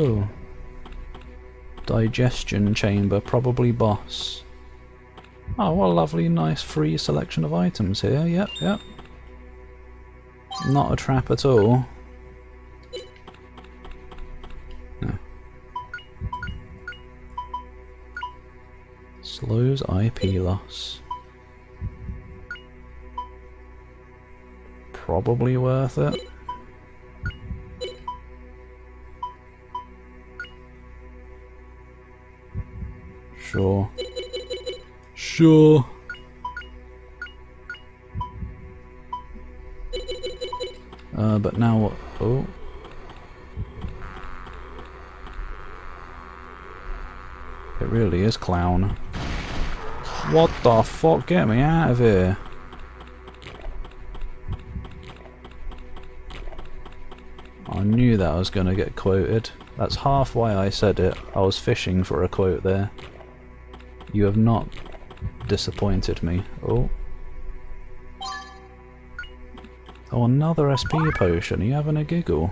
Oh. Digestion chamber, probably boss. Oh, what a lovely, nice, free selection of items here. Yep, yep. Not a trap at all. No. Slows IP loss. Probably worth it. Sure. Sure. But now what? Oh. It really is clown. What the fuck? Get me out of here. I knew that I was going to get quoted. That's half why I said it. I was fishing for a quote there. You have not disappointed me. Oh. Oh, another SP potion. Are you having a giggle?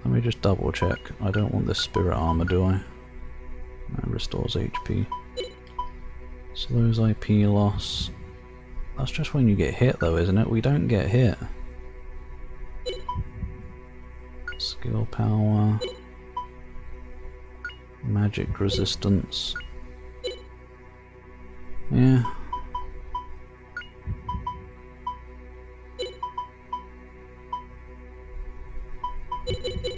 Let me just double check. I don't want this spirit armor, do I? That restores HP. Slows IP loss. That's just when you get hit though, isn't it? We don't get hit. Skill power. Magic resistance. Yeah.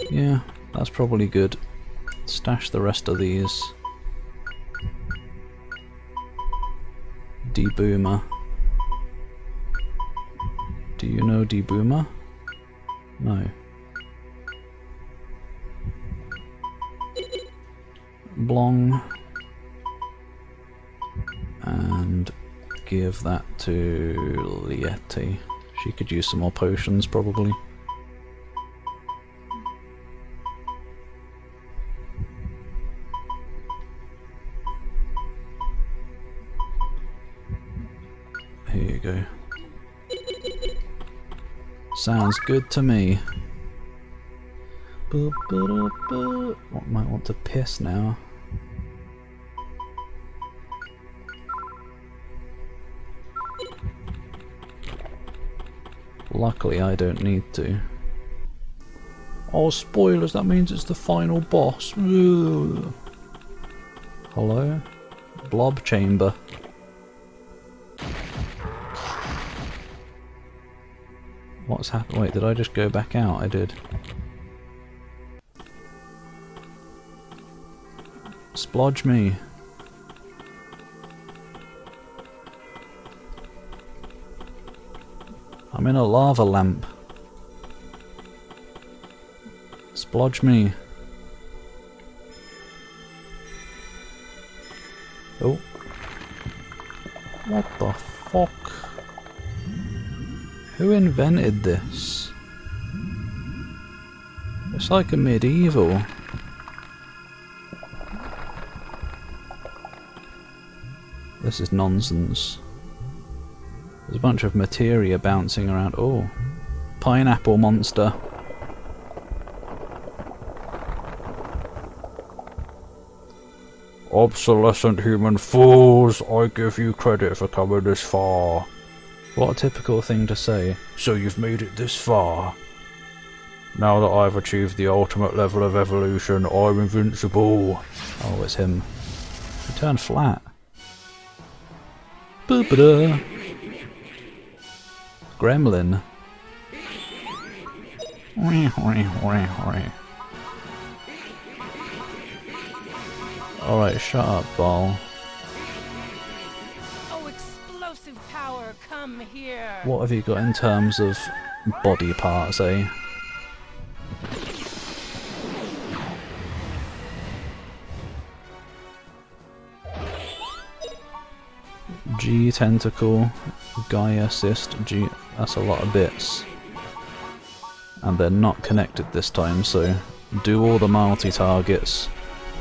Yeah, that's probably good. Stash the rest of these. Deboomer. Do you know Deboomer? No. Blong. And give that to Lieti. She could use some more potions probably. Here you go. Sounds good to me. Might want to piss now. Luckily I don't need to. Oh, spoilers, that means it's the final boss. Ugh. Hello? Blob chamber. What's happened? Wait, did I just go back out? I did. Splodge me. I'm in a lava lamp. Splodge me. Oh. What the fuck? Who invented this? It's like a medieval. This is nonsense. There's a bunch of materia bouncing around. Oh, pineapple monster. Obsolescent human fools, I give you credit for coming this far. What a typical thing to say. So you've made it this far. Now that I've achieved the ultimate level of evolution, I'm invincible. Oh, it's him. He turned flat. Boop-a-da. Gremlin. Alright, shut up, Ball. Oh, explosive power, come here. What have you got in terms of body parts, eh? G tentacle, Guy assist, G. That's a lot of bits. And they're not connected this time, so do all the multi-targets.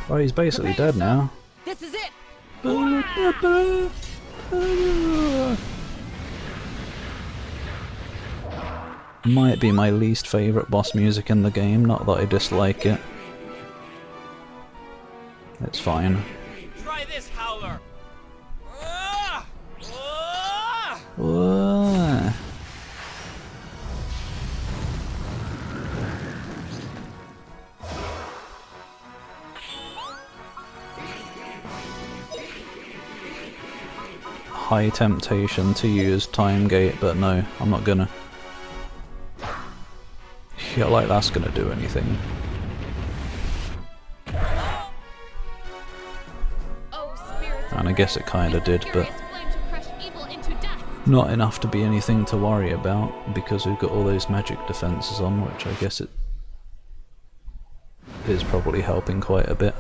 Oh, he's basically dead now. This is it. Might be my least favourite boss music in the game, not that I dislike it. It's fine. Try this, Howler. Whoa. High temptation to use Time Gate, but no, I'm not gonna. Yeah, like that's gonna do anything. And I guess it kinda did, but not enough to be anything to worry about, because we've got all those magic defences on, which I guess it is probably helping quite a bit.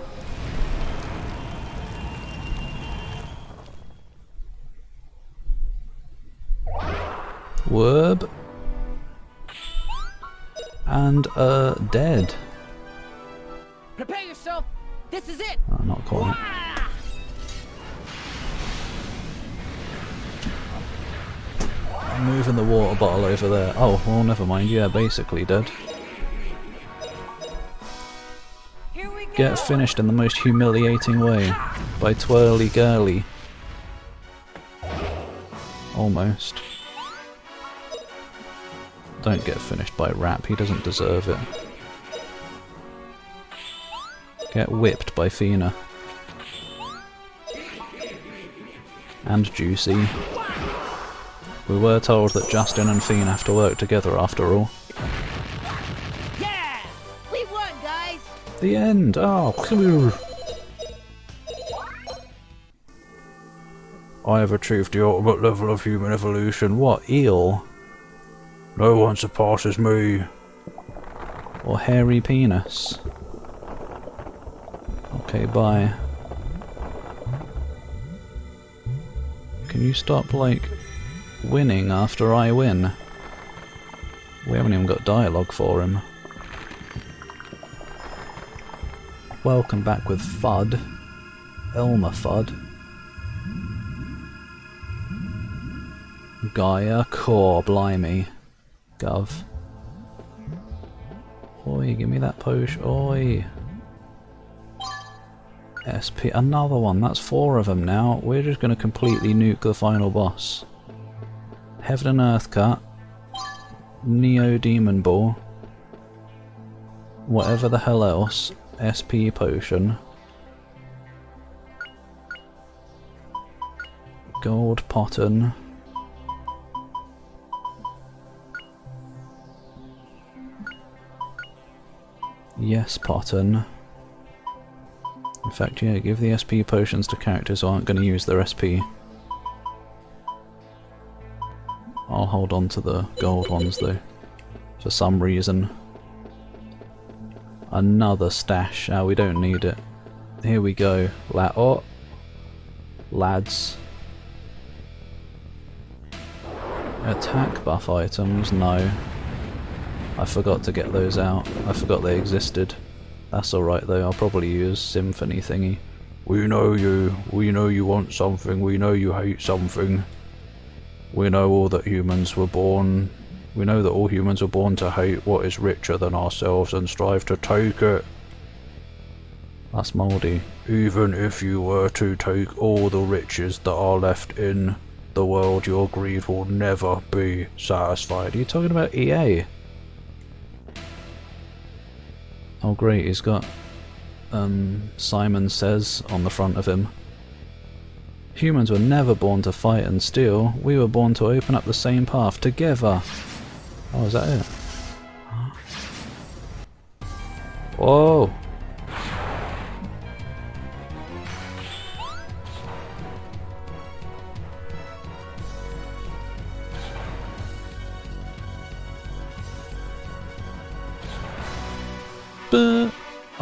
Werb. And, dead. Prepare yourself. This is it. Oh, not quite. I'm moving the water bottle over there. Oh, well, never mind. Yeah, basically dead. Here we go. Get finished in the most humiliating way. By Twirly Girly. Almost. Don't get finished by Rap, he doesn't deserve it. Get whipped by Fina. And Juicy. We were told that Justin and Fina have to work together after all. Yeah, we won, guys. The end! Oh, cool. I have achieved the ultimate level of human evolution. What? Eel? No one surpasses me. Or hairy penis. Okay, bye. Can you stop, like, winning after I win? We haven't even got dialogue for him. Welcome back with Fudd. Elmer Fudd. Gaia Core, blimey. Gov. Oi, give me that potion. Oi. SP, another one. That's 4 of them now. We're just going to completely nuke the final boss. Heaven and Earth Cut. Neo Demon Ball. Whatever the hell else. SP potion. Gold Potten. Yes, Potten. In fact, yeah, give the SP potions to characters who aren't going to use their SP. I'll hold on to the gold ones though, for some reason. Another stash. Ah, we don't need it. Here we go. Lads. Attack buff items? No. I forgot to get those out. I forgot they existed. That's alright though, I'll probably use Symphony thingy. We know you. We know you want something. We know you hate something. We know all that humans were born. We know that all humans are born to hate what is richer than ourselves and strive to take it. That's mouldy. Even if you were to take all the riches that are left in the world, your greed will never be satisfied. Are you talking about EA? Oh great, he's got Simon Says on the front of him. Humans were never born to fight and steal, we were born to open up the same path together. Oh, is that it? Whoa!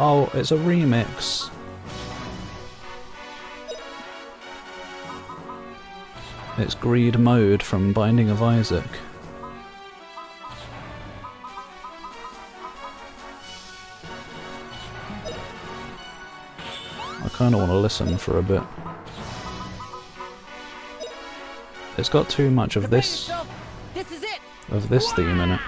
Oh, it's a remix. It's Greed Mode from Binding of Isaac. I kinda wanna listen for a bit. It's got too much of this This is it. theme in it.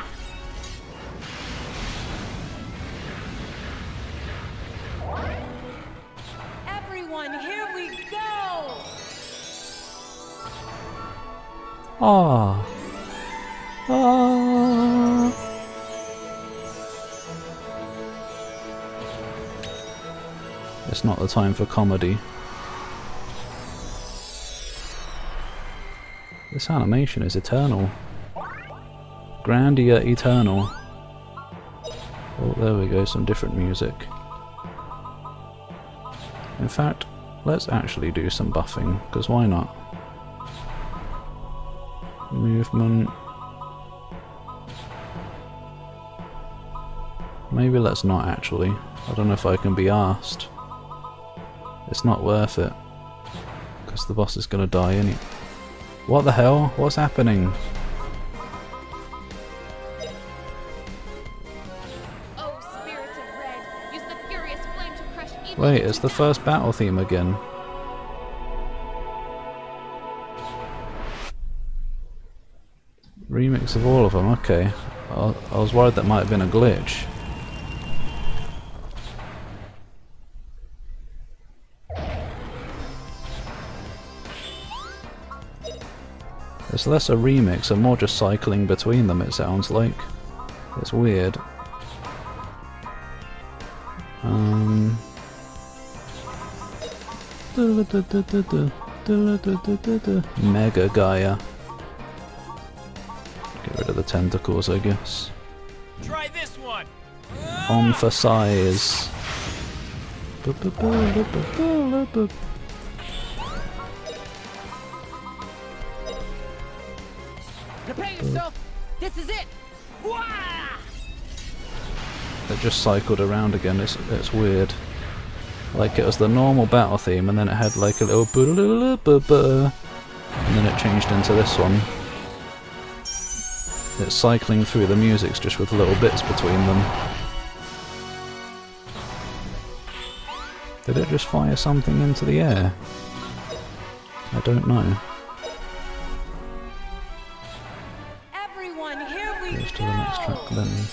Ah. Ah. It's not the time for comedy. This animation is eternal. Grandia eternal. Oh, there we go, some different music. In fact, let's actually do some buffing, because why not? Movement. Maybe let's not actually. I don't know if I can be arsed. It's not worth it. Because the boss is gonna die any. What the hell? What's happening? Oh, spirits of red, use the furious flame to crush evil. Wait, it's the first battle theme again. Remix of all of them, okay. I was worried that might have been a glitch. It's less a remix and more just cycling between them, it sounds like. It's weird. Mega Gaia. Get rid of the tentacles, I guess. Try this one. On for size. Prepare yourself. This is it. Wah! It just cycled around again. It's weird. Like it was the normal battle theme, and then it had like a little and then it changed into this one. It's cycling through the musics just with little bits between them. Did it just fire something into the air? I don't know. Everyone, here we Goes to the next track then.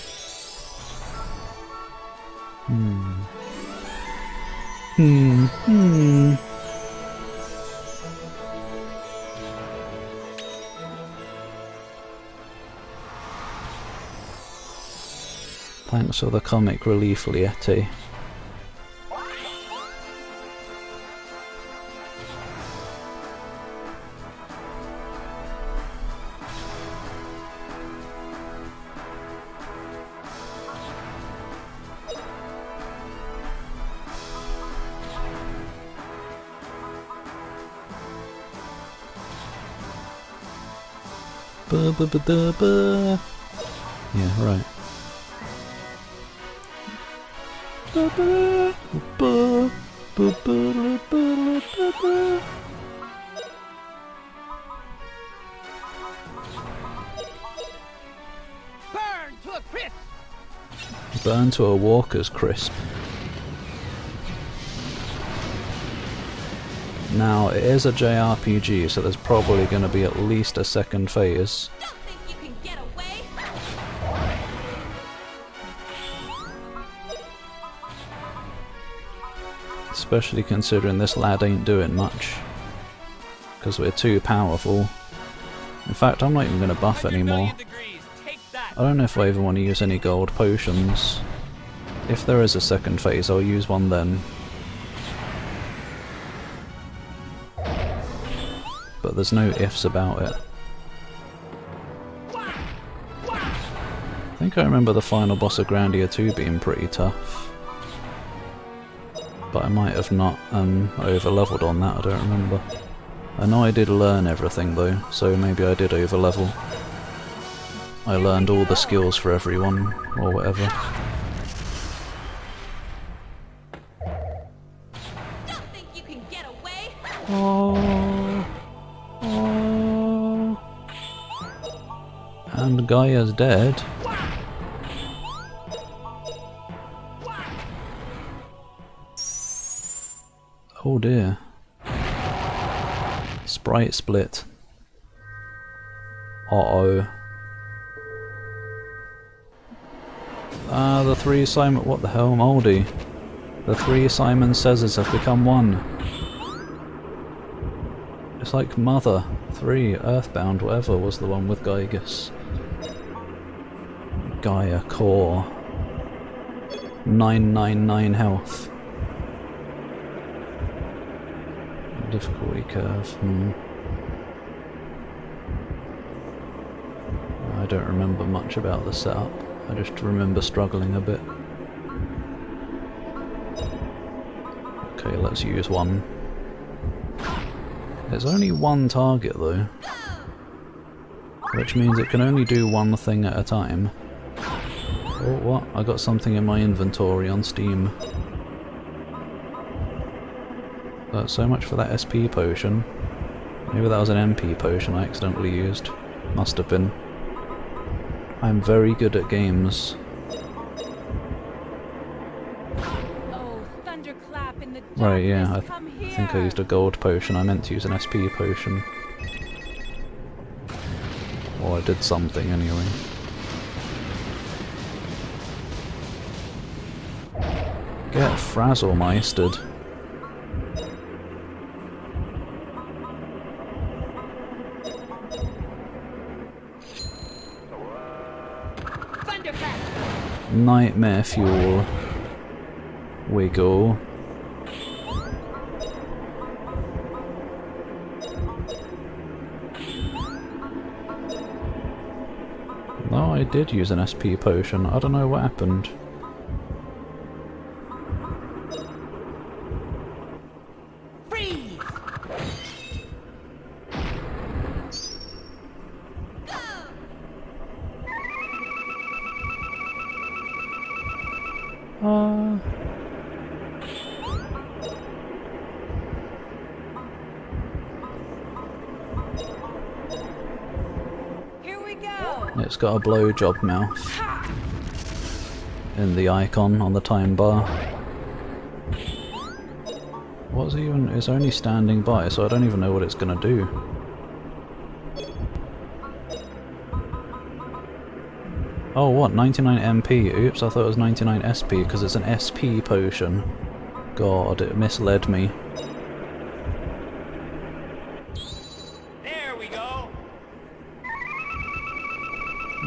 Thanks for the comic relief, Lieti. Yeah, right. Burn to a crisp. Burn to a walker's crisp. Now, it is a JRPG, so there's probably going to be at least a second phase. don't think you can get away. Especially considering this lad ain't doing much. Because we're too powerful. In fact, I'm not even going to buff 100 anymore. million degrees. Take that. I don't know if I even want to use any gold potions. If there is a second phase, I'll use one then. But there's no ifs about it. I think I remember the final boss of Grandia 2 being pretty tough. But I might have not over-leveled on that, I don't remember. I know I did learn everything though, so maybe I did over-level. I learned all the skills for everyone, or whatever. Don't think you can get away. Oh. And Gaia's dead. Oh dear. Sprite split. Uh-oh. The three Simon... What the hell, Moldy? The three Simon Says have become one. It's like Mother 3, Earthbound, whatever was the one with Gygus. Gaia Core. 999 health. Difficulty curve, I don't remember much about the setup. I just remember struggling a bit. Okay, let's use one. There's only one target though, which means it can only do one thing at a time. Oh, what? I got something in my inventory on Steam. So much for that SP potion. Maybe that was an MP potion I accidentally used. Must have been. I'm very good at games. Oh, thunderclap in the Right, yeah, darkness, I come think I here. used a gold potion. I meant to use an SP potion. Or I did something anyway. Get Frazzlemeistered. Thunderclap. Nightmare Fuel. Wiggle. No, I did use an SP potion. I don't know what happened. Freeze. Here we go. It's got a blowjob mouth in the icon on the time bar. What's even? It's only standing by, so I don't even know what it's gonna do. Oh, what? 99 MP? Oops, I thought it was 99 SP because it's an SP potion. God, it misled me. There we go.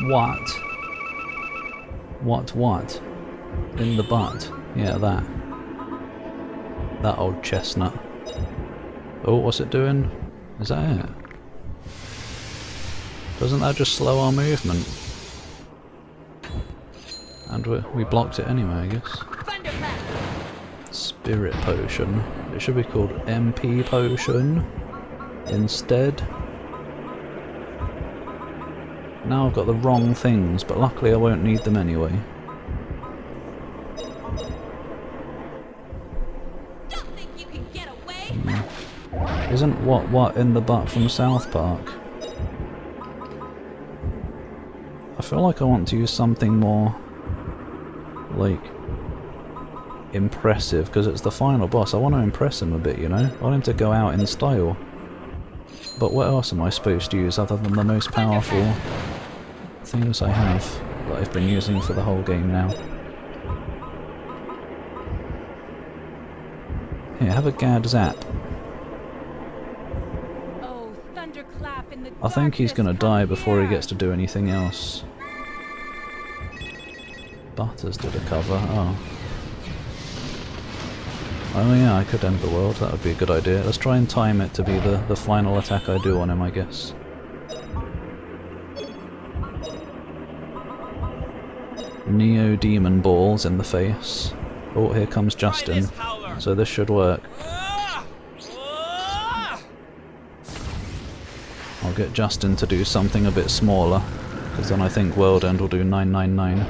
What? What? In the butt. Yeah, that. That old chestnut. Oh, what's it doing? Is that it? Doesn't that just slow our movement? And we blocked it anyway, I guess. Thunderclap. Spirit Potion. It should be called MP Potion instead. Now I've got the wrong things, but luckily I won't need them anyway. Don't think you can get away. Isn't what in the butt from South Park? I feel like I want to use something more, like, impressive, because it's the final boss. I want to impress him a bit, you know? I want him to go out in style. But what else am I supposed to use other than the most powerful things I have that I've been using for the whole game now? Here, have a Gad Zap. Oh, thunderclap in the I think he's gonna darkness, die come before he here. gets to do anything else. Butters did a cover, oh. Oh yeah, I could end the world, that would be a good idea. Let's try and time it to be the final attack I do on him, I guess. Neo Demon Balls in the face. Oh, here comes Try Justin. this, Howler. So this should work. Ah! Ah! I'll get Justin to do something a bit smaller, because then I think World End will do 999.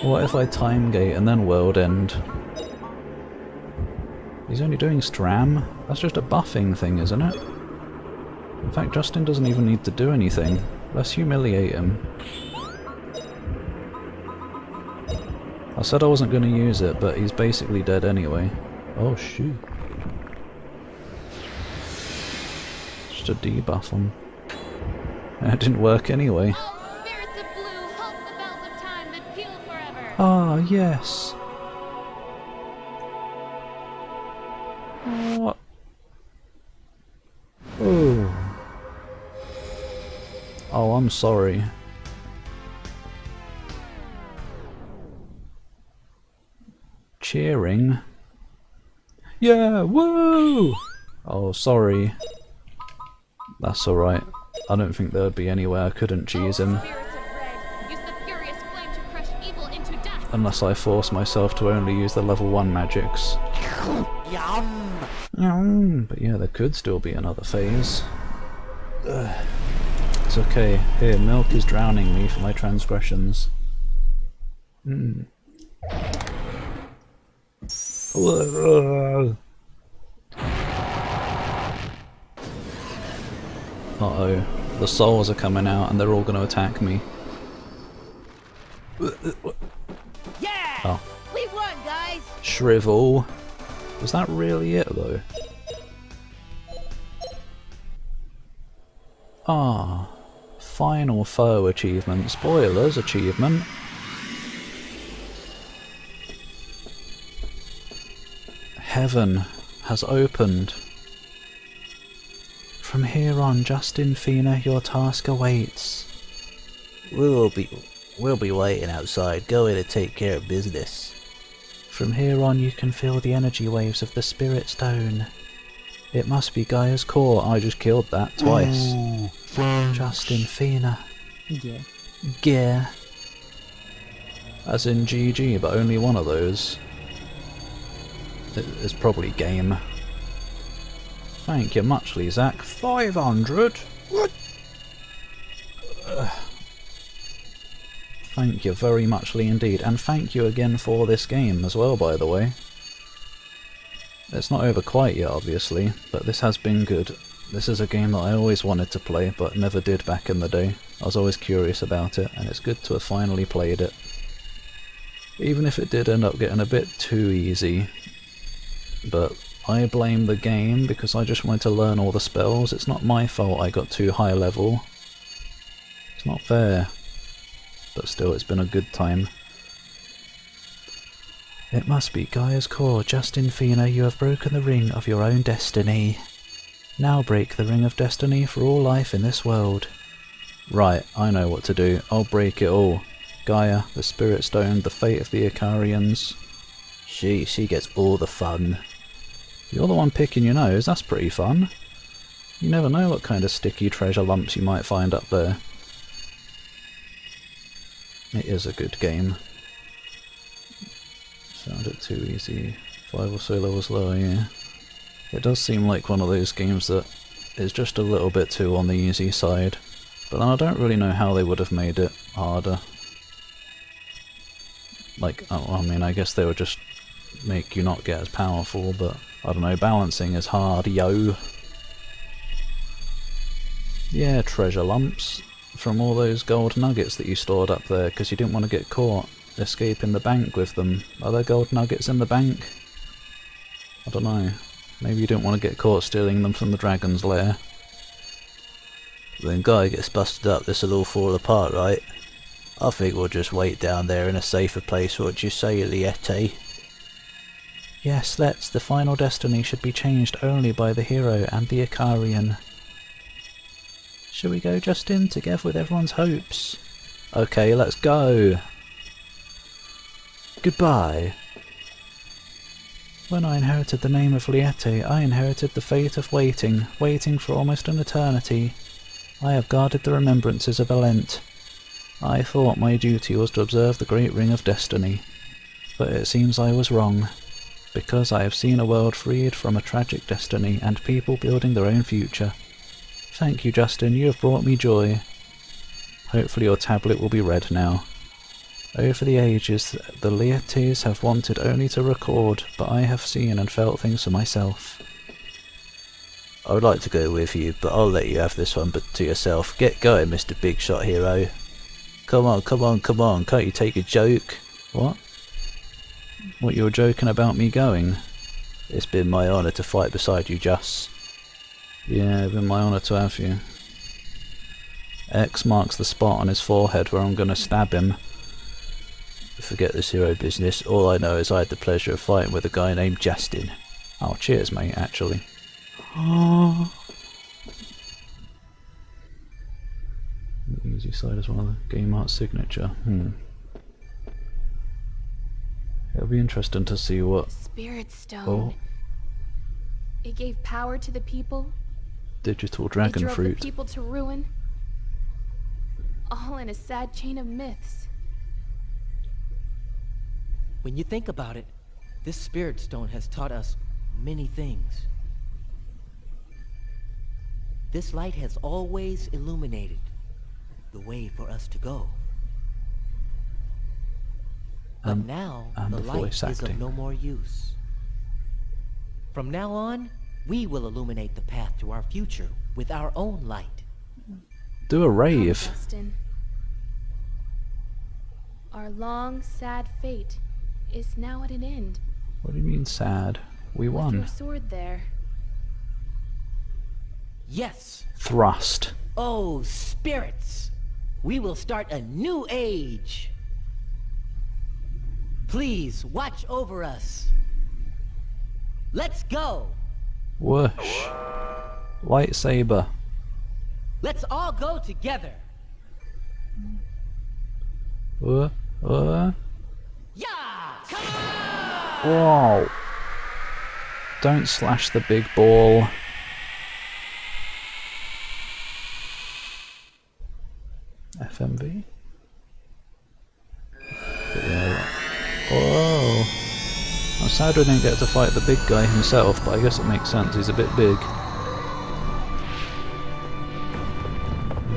What if I time gate and then World End? He's only doing Stram? That's just a buffing thing, isn't it? In fact, Justin doesn't even need to do anything. Let's humiliate him. I said I wasn't going to use it, but he's basically dead anyway. Oh shoot. Just a debuff him. It didn't work anyway. Oh, spirits of blue, halt the bells of time that peal forever. Ah, yes. What? Oh, I'm sorry. Cheering? Yeah, woo! Oh, sorry. That's alright. I don't think there'd be any way I couldn't cheese him. Spirits of red, use the furious flame to crush evil into dust. Unless I force myself to only use the level 1 magics. Yum! But yeah, there could still be another phase. Ugh. It's okay. Here, milk is drowning me for my transgressions. Uh-oh. The souls are coming out and they're all going to attack me. Yeah! Oh. We won, guys! Shrivel. Was that really it, though? Ah. Final foe achievement. Spoilers achievement. Heaven has opened. From here on, Justin Fina, your task awaits. We'll be waiting outside. Go in and take care of business. From here on, you can feel the energy waves of the Spirit Stone. It must be Gaia's core. I just killed that twice. Justin Fina. Yeah. Yeah. As in GG, but only one of those. It's probably game. Thank you muchly, Zach. 500? What? Thank you very muchly indeed, and thank you again for this game as well, by the way. It's not over quite yet, obviously, but this has been good. This is a game that I always wanted to play, but never did back in the day. I was always curious about it, and it's good to have finally played it. Even if it did end up getting a bit too easy. But I blame the game because I just wanted to learn all the spells. It's not my fault I got too high level. It's not fair. But still, it's been a good time. It must be Gaia's core. Justin Fina, you have broken the ring of your own destiny. Now break the ring of destiny for all life in this world. Right, I know what to do. I'll break it all. Gaia, the Spirit Stone, the fate of the Icarians. She gets all the fun. You're the one picking your nose, that's pretty fun. You never know what kind of sticky treasure lumps you might find up there. It is a good game. Found it too easy. 5 or so levels lower, yeah. It does seem like one of those games that is just a little bit too on the easy side. But then I don't really know how they would have made it harder. Like, I mean, I guess they would just make you not get as powerful, but I don't know, balancing is hard, yo. Yeah, treasure lumps from all those gold nuggets that you stored up there because you didn't want to get caught escaping the bank with them. Are there gold nuggets in the bank? I don't know. Maybe you didn't want to get caught stealing them from the dragon's lair. When Guy gets busted up, this'll all fall apart, right? I think we'll just wait down there in a safer place. What do you say, Liette? Yes, let's. The final destiny should be changed only by the hero and the Icarian. Shall we go, Justin, together with everyone's hopes? Okay, let's go. Goodbye. When I inherited the name of Liette, I inherited the fate of waiting, waiting for almost an eternity. I have guarded the remembrances of Elent. I thought my duty was to observe the great ring of destiny, but it seems I was wrong, because I have seen a world freed from a tragic destiny and people building their own future. Thank you, Justin, you have brought me joy. Hopefully your tablet will be read now. Over the ages, the Liettes have wanted only to record, but I have seen and felt things for myself. I would like to go with you, but I'll let you have this one but to yourself. Get going, Mr. Big Shot Hero. Come on, come on, come on, can't you take a joke? What? What, you were joking about me going? It's been my honour to fight beside you, Juss. Yeah, it's been my honour to have you. X marks the spot on his forehead where I'm gonna stab him. Forget this hero business. All I know is I had the pleasure of fighting with a guy named Justin. Oh, cheers, mate, actually. Easy side is one of the game art signature. It'll be interesting to see what Spirit Stone. oh, It gave power to the people. digital It dragon drove fruit. the people to ruin. All in a sad chain of myths. When you think about it, this Spirit Stone has taught us many things. This light has always illuminated the way for us to go. But now, and the the light voice is of acting. no more use. From now on, we will illuminate the path to our future with our own light. Do a Come, rave. Justin. Our long, sad fate is now at an end. What do you mean sad? We With won. your sword there. Yes! Thrust. Oh, spirits! We will start a new age! Please, watch over us! Let's go! Whoosh. Lightsaber. Let's all go together! Uh, uh. Yeah! Come on! Whoa. Don't slash the big ball. FMV? But yeah. Whoa. I'm sad we didn't get to fight the big guy himself, but I guess it makes sense, he's a bit big.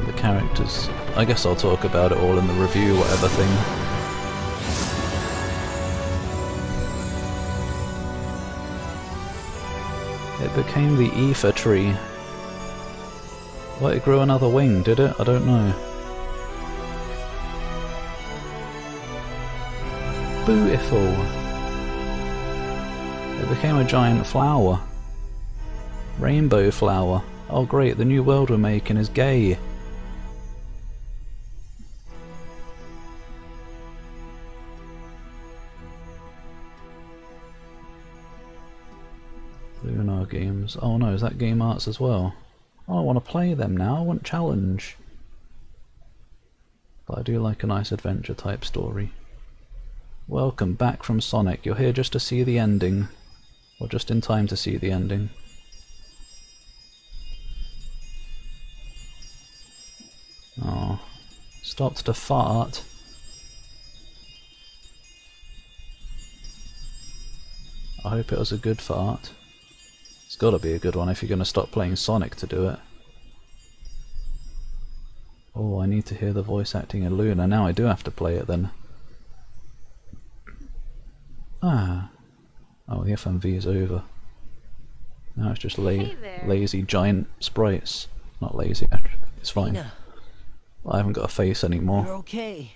The characters... I guess I'll talk about it all in the review, whatever thing. It became the ether tree. What, it grew another wing, did it? I don't know. Beautiful. It became a giant flower. Rainbow flower. Oh great, the new world we're making is gay. Lunar games. Oh no, is that game arts as well? Oh, I want to play them now, I want challenge. But I do like a nice adventure type story. Welcome back from Sonic. You're here just to see the ending. Or just in time to see the ending. Oh. Stopped to fart. I hope it was a good fart. It's gotta be a good one if you're gonna stop playing Sonic to do it. Oh, I need to hear the voice acting in Luna. Now I do have to play it then. Ah. Oh, the FMV is over. Now it's just Hey there. lazy giant sprites. Not lazy, actually. It's fine. Nina, I haven't got a face anymore. you're okay.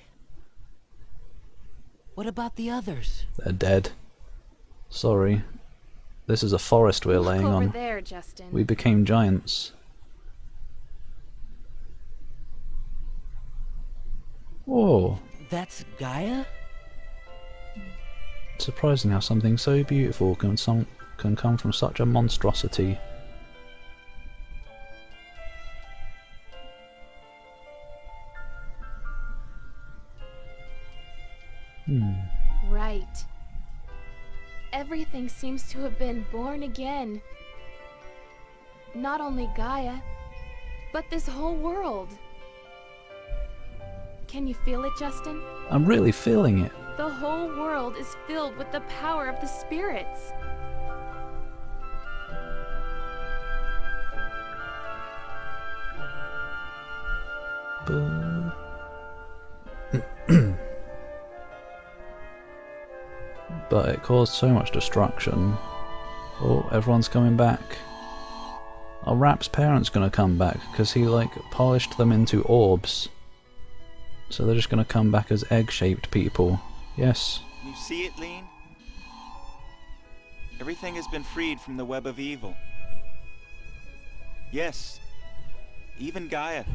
What about the others? They're dead. Sorry. This is a forest we're Look laying over on. there, Justin. We became giants. Whoa. That's Gaia? It's surprising how something so beautiful can come from such a monstrosity. Right. Everything seems to have been born again. Not only Gaia, but this whole world. Can you feel it, Justin? I'm really feeling it. The whole world is filled with the power of the spirits. But it caused so much destruction. Oh, everyone's coming back. Oh, Rap's parents gonna come back because he like polished them into orbs. So they're just gonna come back as egg-shaped people. Yes. You see it, Lean? Everything has been freed from the web of evil. Yes, even Gaia.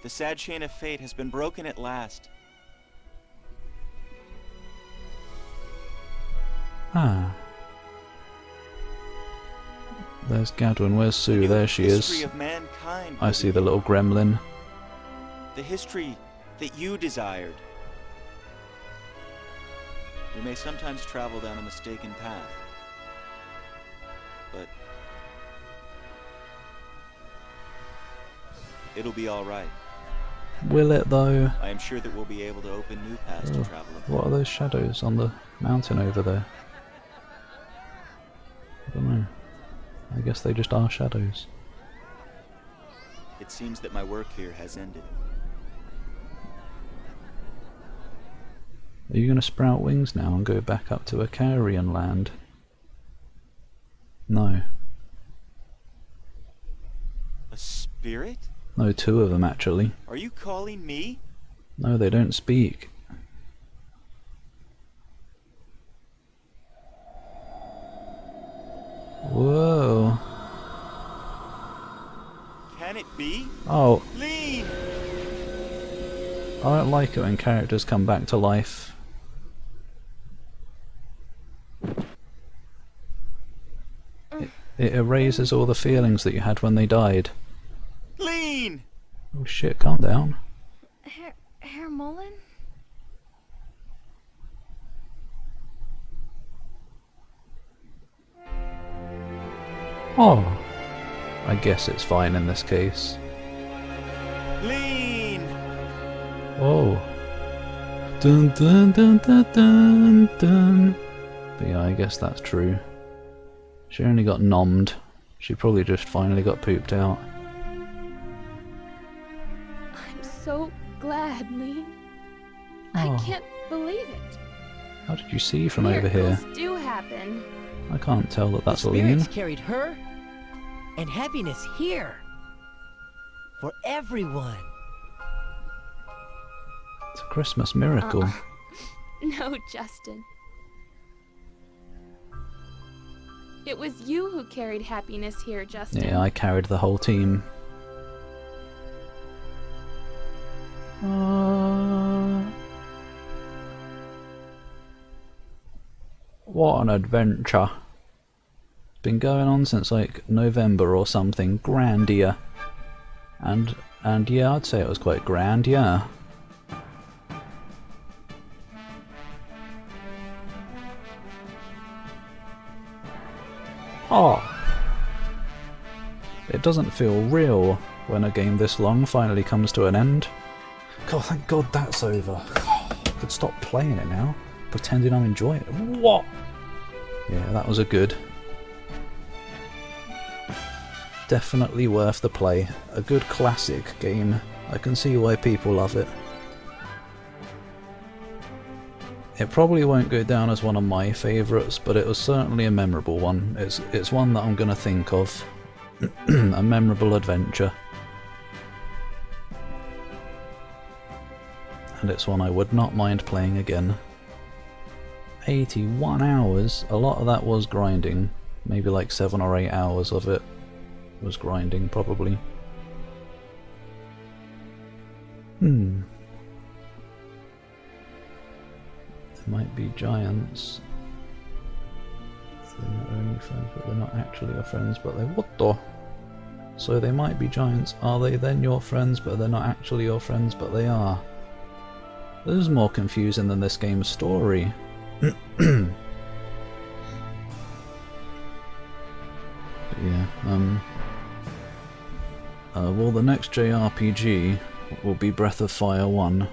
The sad chain of fate has been broken at last. Ah. There's Gadwin. Where's Sue? There she History is. of mankind mind. I see the little gremlin. The history that you desired. We may sometimes travel down a mistaken path. But it'll be all right. Will it though? I am sure that we'll be able to open new paths to travel upon. What are those shadows on the mountain over there? I don't know. I guess they just are shadows. It seems that my work here has ended. Are you going to sprout wings now and go back up to Acarian land? No. A spirit? No, two of them actually. Are you calling me? No, they don't speak. Whoa. Can it be? Oh, Lean! I don't like it when characters come back to life. It erases all the feelings that you had when they died. Lean! Oh shit, calm down. Herr Mullen? Oh. I guess it's fine in this case. Lean! Oh. Dun dun dun dun dun dun. But yeah, I guess that's true. She only got nommed. She probably just finally got pooped out. I'm so glad, Lean. I Oh. can't believe it. How did you see from over here? Miracles do happen. I can't tell that that's the Lean. spirits carried her and happiness here for everyone. It's a Christmas miracle. No, Justin. It was you who carried happiness here, Justin. Yeah, I carried the whole team. What an adventure. It's been going on since like November or something. Grandia. And yeah, I'd say it was quite grand, yeah. Oh. It doesn't feel real when a game this long finally comes to an end. God, thank God that's over. I could stop playing it now, pretending I'm enjoying it. What? Yeah, that was a good. Definitely worth the play. A good classic game. I can see why people love it. It probably won't go down as one of my favourites, but it was certainly a memorable one. It's one that I'm going to think of. A memorable adventure. And it's one I would not mind playing again. 81 hours, a lot of that was grinding. Maybe like 7 or 8 hours of it was grinding, probably. There might be giants. They're not only friends, but they're not actually your friends, but they're what the? So they might be giants. Are they then your friends, but they're not actually your friends, but they are? This is more confusing than this game's story. But yeah, well, the next JRPG will be Breath of Fire 1.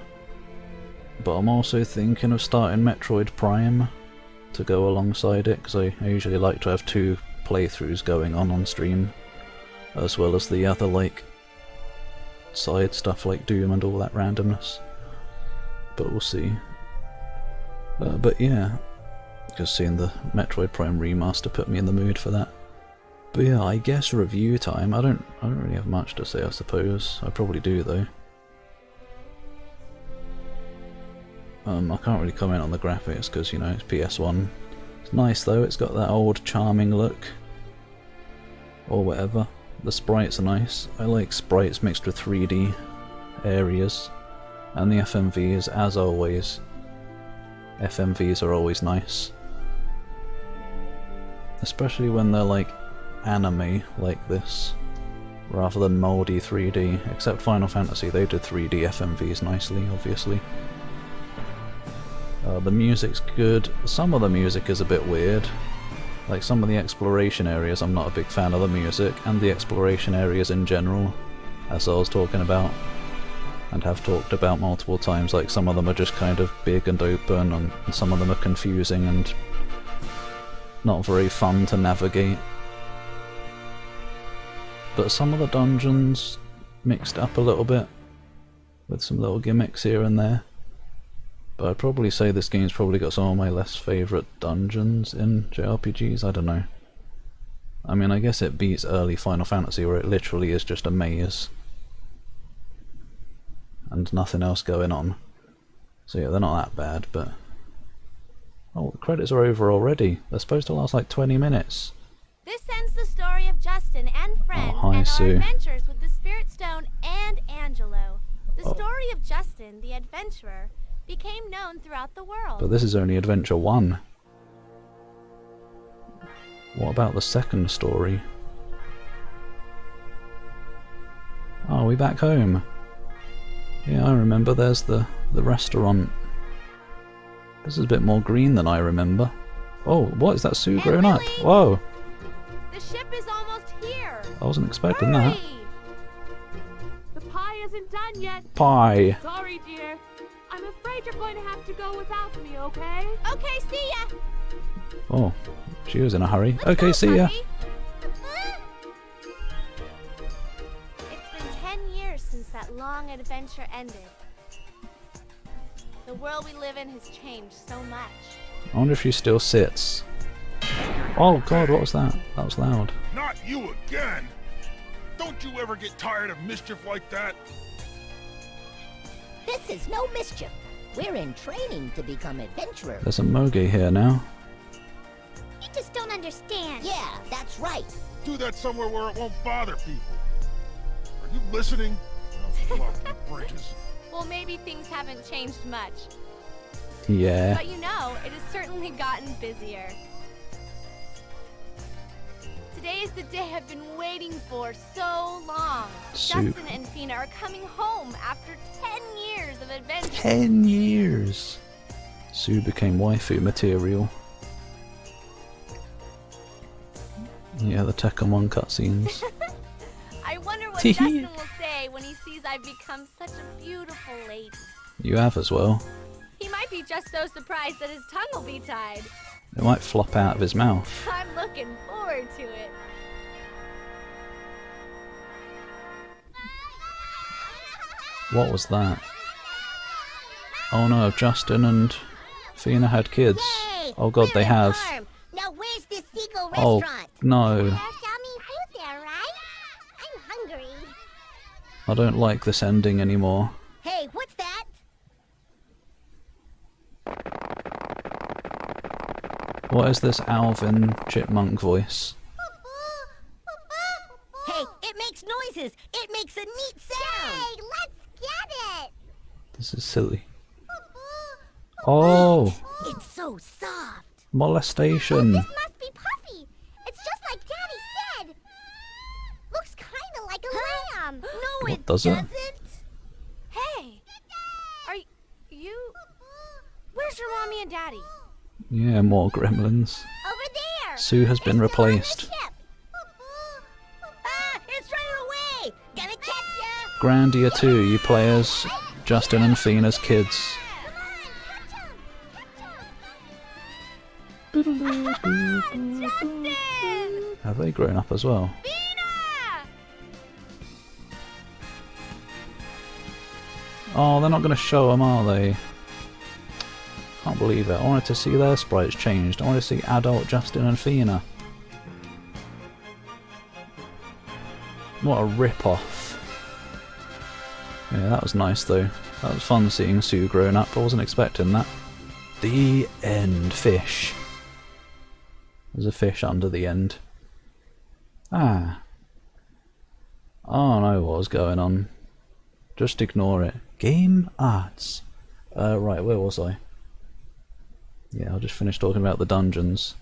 But I'm also thinking of starting Metroid Prime to go alongside it, because I usually like to have 2 playthroughs going on stream, as well as the other like side stuff like Doom and all that randomness. But we'll see. But yeah, because seeing the Metroid Prime remaster put me in the mood for that. But yeah, I guess review time. I don't really have much to say, I suppose. I probably do though. I can't really comment on the graphics because, you know, it's PS1. It's nice though, it's got that old charming look. Or whatever. The sprites are nice. I like sprites mixed with 3D areas. And the FMVs, as always. FMVs are always nice. Especially when they're like anime like this. rather than mouldy 3D, except Final Fantasy, they did 3D FMVs nicely, obviously. The music's good. Some of the music is a bit weird. Like some of the exploration areas, I'm not a big fan of the music, and the exploration areas in general, as I was talking about, and have talked about multiple times. Like some of them are just kind of big and open, and some of them are confusing and not very fun to navigate. But some of the dungeons mixed up a little bit, with some little gimmicks here and there. But I'd probably say this game's probably got some of my less favourite dungeons in JRPGs, I don't know. I mean, I guess it beats early Final Fantasy where it literally is just a maze. And nothing else going on. So yeah, they're not that bad, but... Oh, the credits are over already. They're supposed to last like 20 minutes. This ends the story of Justin and friends hi, and Sue. our adventures with the Spirit Stone and Angelo. The story of Justin, the adventurer, became known throughout the world. But this is only Adventure 1. What about the second story? Oh, we back home. Yeah, I remember there's the restaurant. This is a bit more green than I remember. Oh, what is that Sue And grown up? Lily! Whoa! The ship is almost here. I wasn't expecting that. Hurry! The pie isn't done yet. Pie! Sorry, dear. I'm afraid you're going to have to go without me, okay? Okay, see ya. Oh, she was in a hurry. Let's Okay, go, see ya. puppy. It's been 10 years since that long adventure ended. The world we live in has changed so much. I wonder if she still sits. Oh god, what was that? That was loud. Not you again! Don't you ever get tired of mischief like that? This is no mischief. We're in training to become adventurers. There's a Moge here now. You just don't understand. Yeah, that's right. Do that somewhere where it won't bother people. Are you listening? Oh, fucking bridges. Well, maybe things haven't changed much. Yeah. But you know, it has certainly gotten busier. Today is the day I've been waiting for so long. Soup. Justin and Fina are coming home after 10 years of adventure. 10 years! Sue became waifu material. Yeah, the Tekken cutscenes. I wonder what Justin will say when he sees I've become such a beautiful lady. You have as well. He might be just so surprised that his tongue will be tied. It might flop out of his mouth. I'm looking forward to it. What was that? Oh no, Justin and Fina had kids. Yay! Oh god, We're they at have. farm. Now where's this Seagull Oh restaurant? no. There's yummy food there, right? I'm hungry. I don't like this ending anymore. Hey, what's that? What is this Alvin chipmunk voice? Hey, it makes noises. It makes a neat sound. Hey, let's get it. This is silly. Oh! It's so soft. Molestation! This must be Puffy. It's just like Daddy said. Looks kind of like a lamb. No, What it does it? doesn't. Hey, are you... Where's your mommy and daddy? Yeah, more gremlins. Over there. Sue has been It's still on the replaced. ship. Ah, it's running away. Gonna catch ya. Grandia 2, you play as Justin and Fina's kids. Justin! Have they grown up as well? Fina! Oh, they're not going to show them, are they? Can't believe it. I wanted to see their sprites changed. I wanted to see adult Justin and Fina. What a rip-off. Yeah, that was nice though. That was fun seeing Sue grown up. I wasn't expecting that. The end. Fish. There's a fish under the end. Ah. Oh no, what was going on? Just ignore it. Game arts. Right, where was I? Yeah, I'll just finish talking about the dungeons.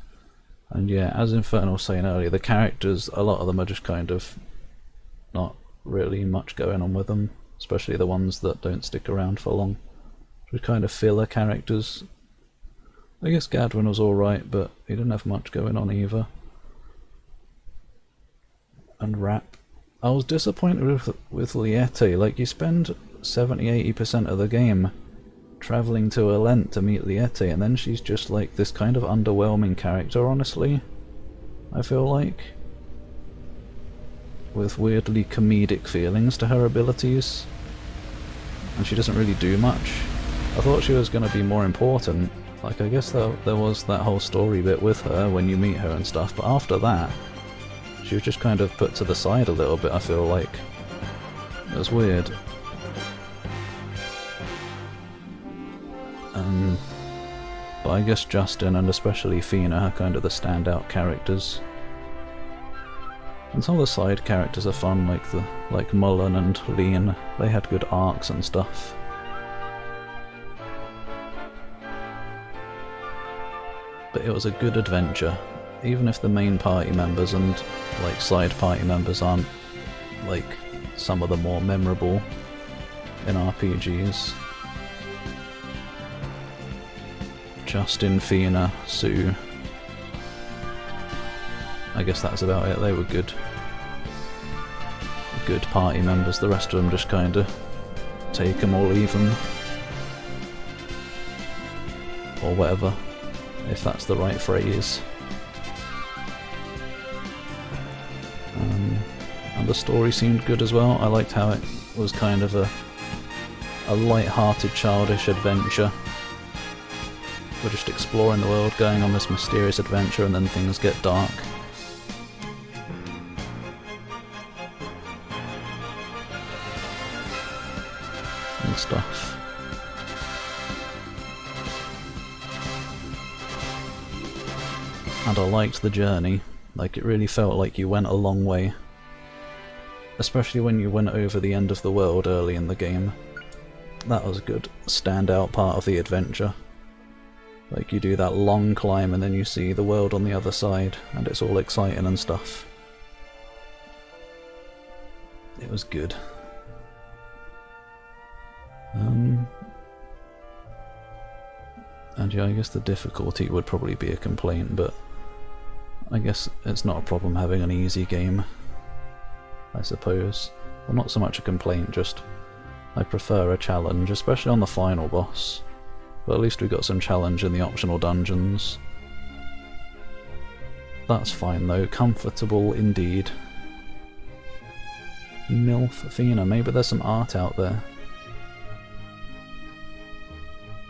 And yeah, as Infernal was saying earlier, the characters, a lot of them are just kind of not really much going on with them, especially the ones that don't stick around for long. They're kind of filler characters. I guess Gadwin was alright, but he didn't have much going on either. And Rap. I was disappointed with Liette. Like, you spend 70-80% of the game travelling to Elent to meet Liette, and then she's just like this kind of underwhelming character, honestly. I feel like. With weirdly comedic feelings to her abilities. And she doesn't really do much. I thought she was going to be more important. Like, I guess there was that whole story bit with her when you meet her and stuff, but after that, she was just kind of put to the side a little bit, I feel like. It was weird. But I guess Justin and especially Fina are kind of the standout characters. And some of the side characters are fun, like Mullen and Lean. They had good arcs and stuff. But it was a good adventure, even if the main party members and like side party members aren't like some of the more memorable in RPGs. Justin, Fina, Sue. I guess that's about it. They were good party members. The rest of them just kinda take them or leave them. Or whatever, if that's the right phrase. And the story seemed good as well. I liked how it was kind of a light-hearted, childish adventure. We're just exploring the world, going on this mysterious adventure, and then things get dark. And stuff. And I liked the journey. Like, it really felt like you went a long way. Especially when you went over the end of the world early in the game. That was a good standout part of the adventure. Like, you do that long climb and then you see the world on the other side, and it's all exciting and stuff. It was good. And yeah, I guess the difficulty would probably be a complaint, but I guess it's not a problem having an easy game, I suppose. Well, not so much a complaint, just I prefer a challenge, especially on the final boss. But at least we got some challenge in the optional dungeons. That's fine though, comfortable indeed. Milf Fina, maybe there's some art out there.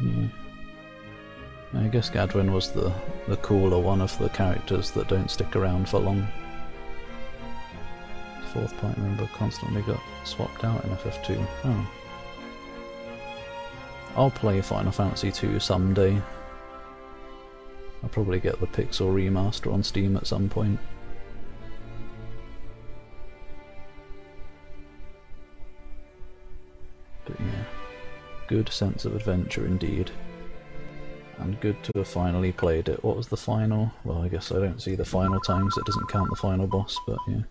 Yeah. I guess Gadwin was the cooler one of the characters that don't stick around for long. Fourth party member constantly got swapped out in FF2. Oh. I'll play Final Fantasy II someday. I'll probably get the Pixel remaster on Steam at some point. But yeah, good sense of adventure indeed. And good to have finally played it. What was the final? Well, I guess I don't see the final times, it doesn't count the final boss, but yeah.